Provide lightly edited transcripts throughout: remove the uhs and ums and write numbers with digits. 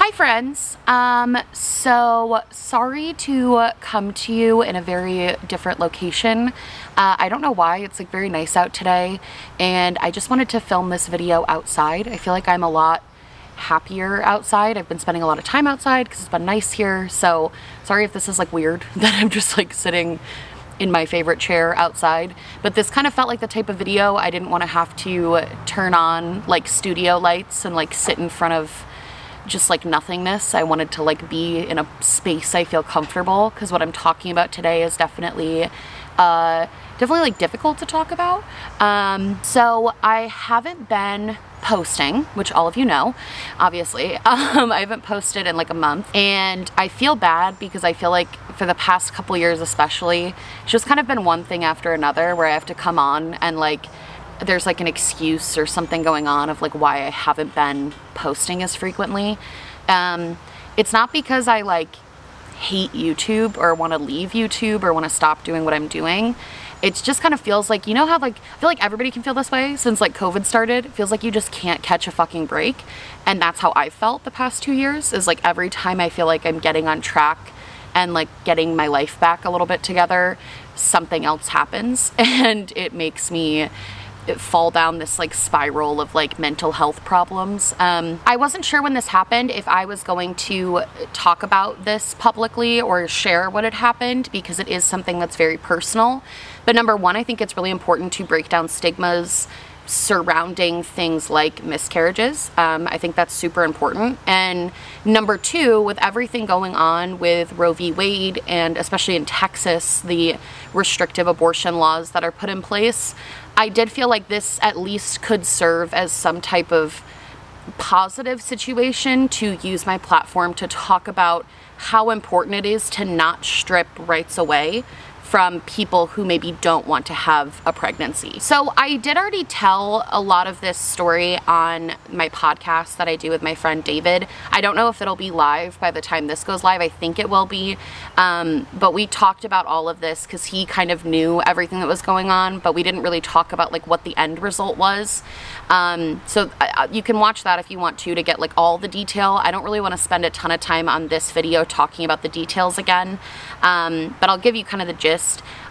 Hi friends, so sorry to come to you in a very different location. I don't know why, it's like very nice out today and I just wanted to film this video outside. I feel like I'm a lot happier outside. I've been spending a lot of time outside because it's been nice here, so sorry if this is like weird that I'm just like sitting in my favorite chair outside, but this kind of felt like the type of video I didn't want to have to turn on like studio lights and like sit in front of just like nothingness. I wanted to like be in a space I feel comfortable, because what I'm talking about today is definitely like difficult to talk about. So I haven't been posting, which all of you know, obviously. I haven't posted in like a month and I feel bad because I feel like for the past couple years especially, it's just kind of been one thing after another where I have to come on and like there's like an excuse or something going on of like why I haven't been posting as frequently. It's not because I like hate YouTube or want to leave YouTube or want to stop doing what I'm doing. It just kind of feels like, you know how like, I feel like everybody can feel this way since like COVID started. It feels like you just can't catch a fucking break. And that's how I felt the past 2 years, is like every time I feel like I'm getting on track and like getting my life back a little bit together, something else happens and it makes me fall down this like spiral of like mental health problems. I wasn't sure when this happened if I was going to talk about this publicly or share what had happened, because it is something that's very personal. But number one, I think it's really important to break down stigmas surrounding things like miscarriages. I think that's super important. And number two, with everything going on with Roe v. Wade and especially in Texas, the restrictive abortion laws that are put in place, I did feel like this at least could serve as some type of positive situation to use my platform to talk about how important it is to not strip rights away from people who maybe don't want to have a pregnancy. So I did already tell a lot of this story on my podcast that I do with my friend David. I don't know if it'll be live by the time this goes live. I think it will be. But we talked about all of this because he kind of knew everything that was going on, but we didn't really talk about like what the end result was. So you can watch that if you want to get like all the detail. I don't really want to spend a ton of time on this video talking about the details again, but I'll give you kind of the gist.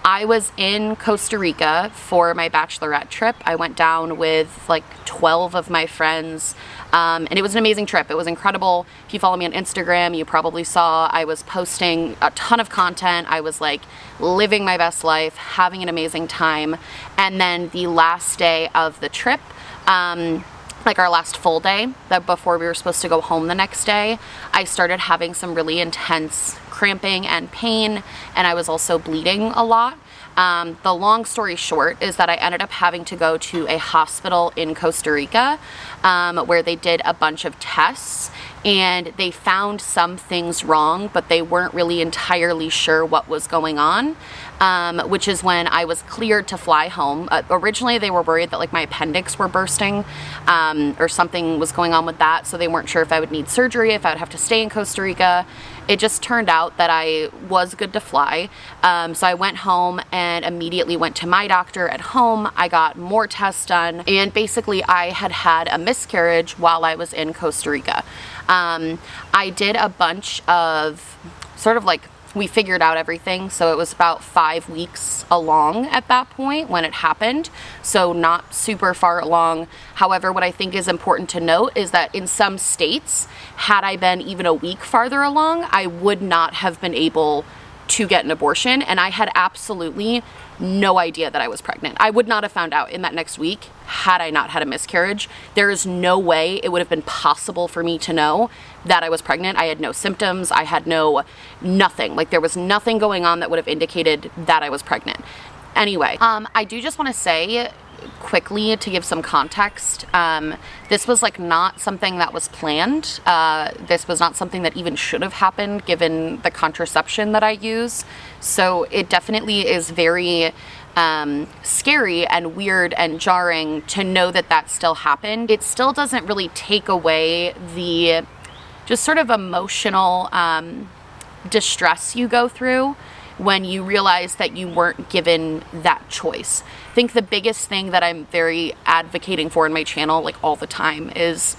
I was in Costa Rica for my bachelorette trip. I went down with like 12 of my friends, and it was an amazing trip. It was incredible. If you follow me on Instagram, you probably saw I was posting a ton of content. I was like living my best life, having an amazing time. And then the last day of the trip, like our last full day, that before we were supposed to go home the next day, I started having some really intense cramping and pain, and I was also bleeding a lot. The long story short is that I ended up having to go to a hospital in Costa Rica where they did a bunch of tests and they found some things wrong, but they weren't really entirely sure what was going on, which is when I was cleared to fly home. Originally they were worried that like my appendix were bursting or something was going on with that, so they weren't sure if I would need surgery, if I would have to stay in Costa Rica. It just turned out that I was good to fly. So I went home and immediately went to my doctor at home. I got more tests done, and basically I had had a miscarriage while I was in Costa Rica. I did a bunch of sort of like, we figured out everything, so it was about 5 weeks along at that point when it happened, so not super far along. However, what I think is important to note is that in some states, had I been even a week farther along, I would not have been able to get an abortion, and I had absolutely no idea that I was pregnant. I would not have found out in that next week had I not had a miscarriage. There is no way it would have been possible for me to know that I was pregnant. I had no symptoms. I had nothing. Like there was nothing going on that would have indicated that I was pregnant. Anyway, I do just want to say quickly to give some context, this was like not something that was planned. This was not something that even should have happened given the contraception that I use. So it definitely is very scary and weird and jarring to know that that still happened. It still doesn't really take away the just sort of emotional distress you go through when you realize that you weren't given that choice. I think the biggest thing that I'm very advocating for in my channel, like all the time, is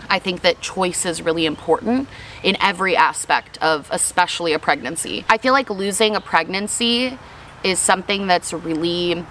I think that choice is really important in every aspect of especially a pregnancy. I feel like losing a pregnancy is something that's really,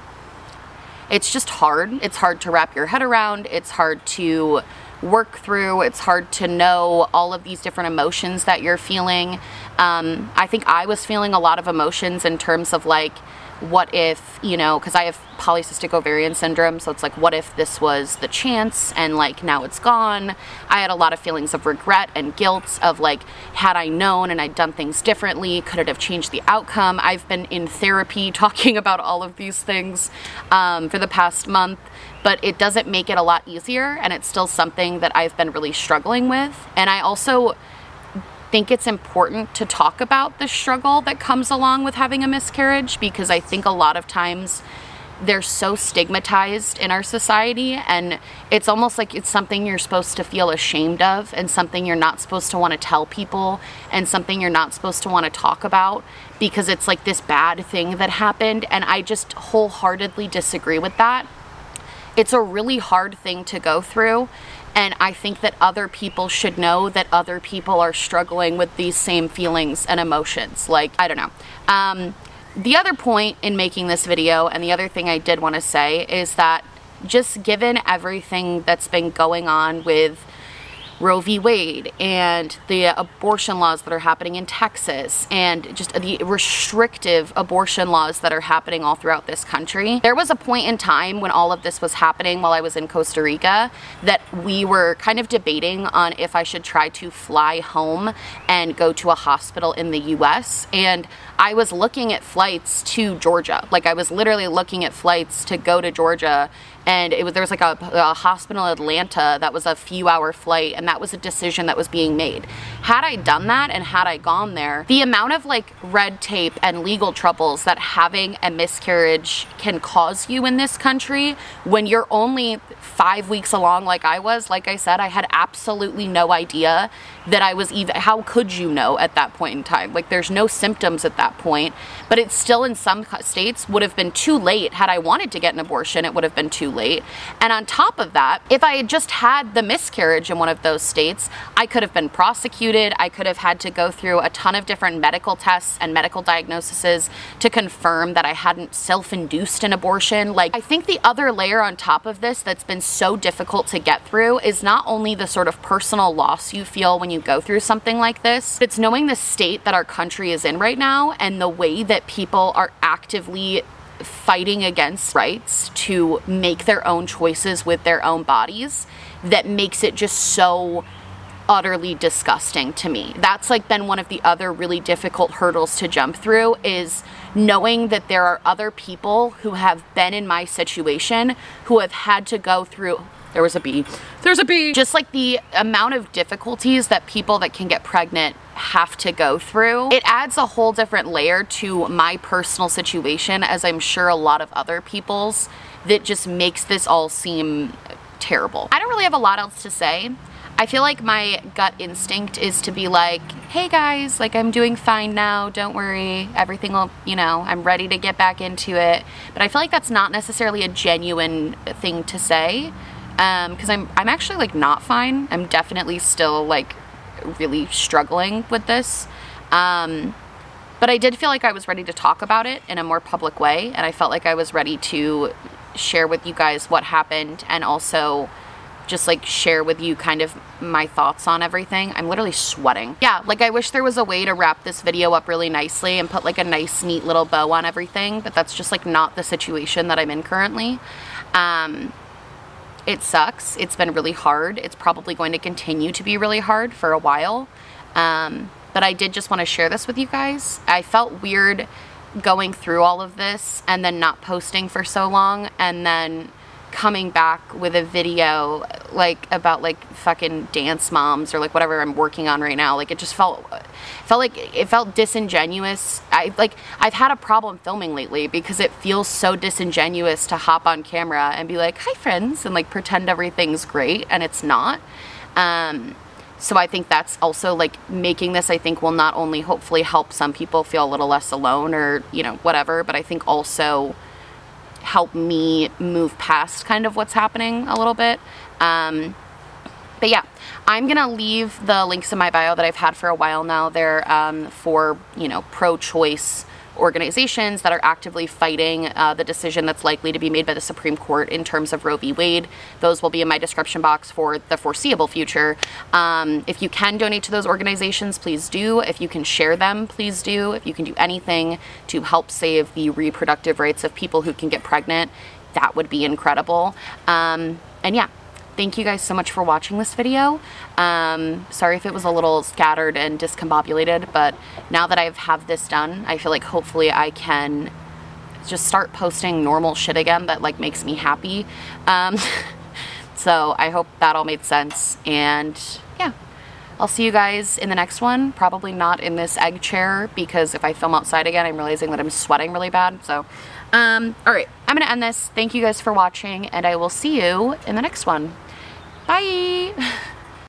it's just hard. It's hard to wrap your head around. It's hard to work through. It's hard to know all of these different emotions that you're feeling. I think I was feeling a lot of emotions in terms of like, what if, you know, because I have polycystic ovarian syndrome, so it's like, what if this was the chance and like now it's gone? I had a lot of feelings of regret and guilt of like, had I known and I'd done things differently, could it have changed the outcome? I've been in therapy talking about all of these things for the past month, but it doesn't make it a lot easier, and it's still something that I've been really struggling with. And I also think it's important to talk about the struggle that comes along with having a miscarriage, because I think a lot of times they're so stigmatized in our society, and it's almost like it's something you're supposed to feel ashamed of, and something you're not supposed to want to tell people, and something you're not supposed to want to talk about, because it's like this bad thing that happened. And I just wholeheartedly disagree with that. It's a really hard thing to go through, and I think that other people should know that other people are struggling with these same feelings and emotions. Like, I don't know. The other point in making this video, and the other thing I did want to say, is that just given everything that's been going on with Roe v. Wade and the abortion laws that are happening in Texas, and just the restrictive abortion laws that are happening all throughout this country. There was a point in time when all of this was happening while I was in Costa Rica that we were kind of debating on if I should try to fly home and go to a hospital in the US. And I was looking at flights to Georgia. Like, I was literally looking at flights to go to Georgia, and there was like a hospital in Atlanta that was a few hour flight, and that was a decision that was being made. Had I done that and had I gone there, the amount of like red tape and legal troubles that having a miscarriage can cause you in this country when you're only 5 weeks along like I was, like I said, I had absolutely no idea that I was even, how could you know at that point in time? Like, there's no symptoms at that point, but it's still in some states would have been too late. Had I wanted to get an abortion, it would have been too late. And on top of that, if I had just had the miscarriage in one of those states, I could have been prosecuted. I could have had to go through a ton of different medical tests and medical diagnoses to confirm that I hadn't self-induced an abortion. Like, I think the other layer on top of this that's been so difficult to get through is not only the sort of personal loss you feel when you go through something like this, but it's knowing the state that our country is in right now and the way that people are actively fighting against rights to make their own choices with their own bodies, that makes it just so utterly disgusting to me. That's like been one of the other really difficult hurdles to jump through, is knowing that there are other people who have been in my situation who have had to go through, there was a bee. There's a bee. Just like the amount of difficulties that people that can get pregnant have to go through. It adds a whole different layer to my personal situation, as I'm sure a lot of other people's, that just makes this all seem terrible. I don't really have a lot else to say. I feel like my gut instinct is to be like, hey guys, like, I'm doing fine now, don't worry, everything will, you know, I'm ready to get back into it. But I feel like that's not necessarily a genuine thing to say, because I'm actually like not fine. I'm definitely still like really struggling with this. But I did feel like I was ready to talk about it in a more public way, and I felt like I was ready to share with you guys what happened, and also just like share with you kind of my thoughts on everything. I'm literally sweating. Yeah, like, I wish there was a way to wrap this video up really nicely and put like a nice neat little bow on everything, but that's just like not the situation that I'm in currently. It sucks. It's been really hard. It's probably going to continue to be really hard for a while. But I did just want to share this with you guys. I felt weird going through all of this and then not posting for so long, and then coming back with a video like about like fucking dance moms or like whatever I'm working on right now. Like, it just felt disingenuous. I've had a problem filming lately because it feels so disingenuous to hop on camera and be like, hi friends, and like pretend everything's great, and it's not. So I think that's also like making this, I think, will not only hopefully help some people feel a little less alone, or, you know, whatever, but I think also help me move past kind of what's happening a little bit. But yeah, I'm gonna leave the links in my bio that I've had for a while now. They're for, you know, pro-choice organizations that are actively fighting the decision that's likely to be made by the Supreme Court in terms of Roe v. Wade. Those will be in my description box for the foreseeable future. If you can donate to those organizations, please do. If you can share them, please do. If you can do anything to help save the reproductive rights of people who can get pregnant, that would be incredible. And yeah. Thank you guys so much for watching this video. Sorry if it was a little scattered and discombobulated, but now that I have this done, I feel like hopefully I can just start posting normal shit again that like makes me happy. So I hope that all made sense, and yeah, I'll see you guys in the next one. Probably not in this egg chair, because if I film outside again, I'm realizing that I'm sweating really bad. So alright, I'm gonna end this. Thank you guys for watching, and I will see you in the next one. Bye!